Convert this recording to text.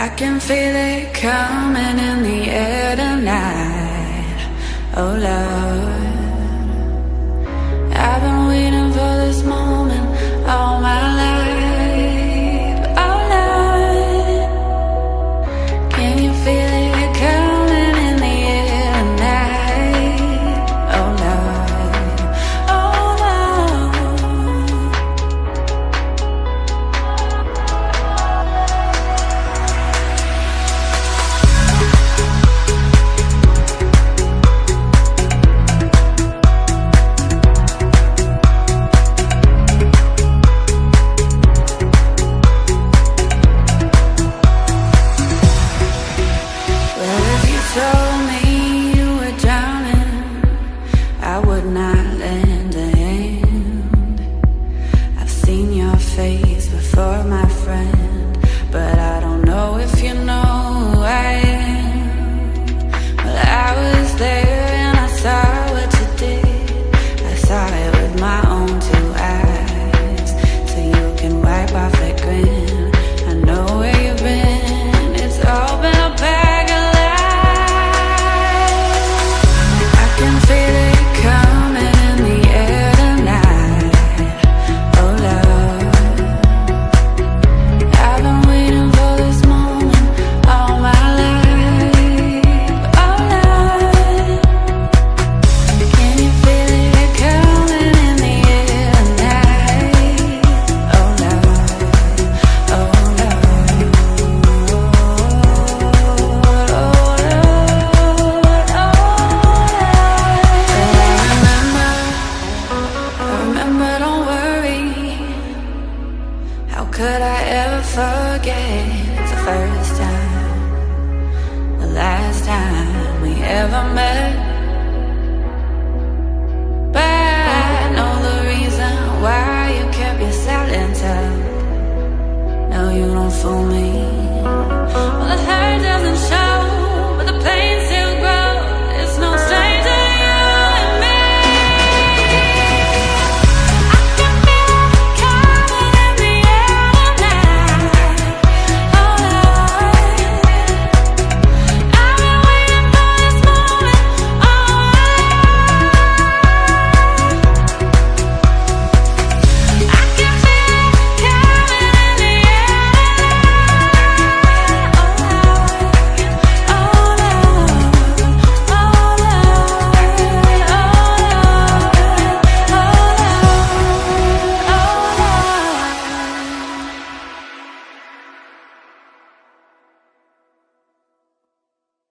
I can feel it coming in the air tonight. Oh Lord, I've been waiting for this moment all my life. Oh Lord, can you feel it coming in the air tonight? Oh Lord, oh Lord. Well, if you told me you were drowning, I would not lend a hand. I've seen your face before, my friend, but I don't know if you know who I am. Well, I was there and I saw what you did. I saw it with my own two eyes, so you can wipe off that grin. I know where you've been, it's all been a bag of lies. I can feel it coming in the air tonight. Oh Lord, I've been waiting for this moment all my life. Oh Lord, can you feel it coming in the air tonight? Oh Lord, oh Lord, oh Lord, oh Lord. I remember, don't worry. How could I ever forget? It's the first time, the last time we ever met. But I know the reason why you kept your silence up. No, you don't fool me. Well, the hurt doesn't show.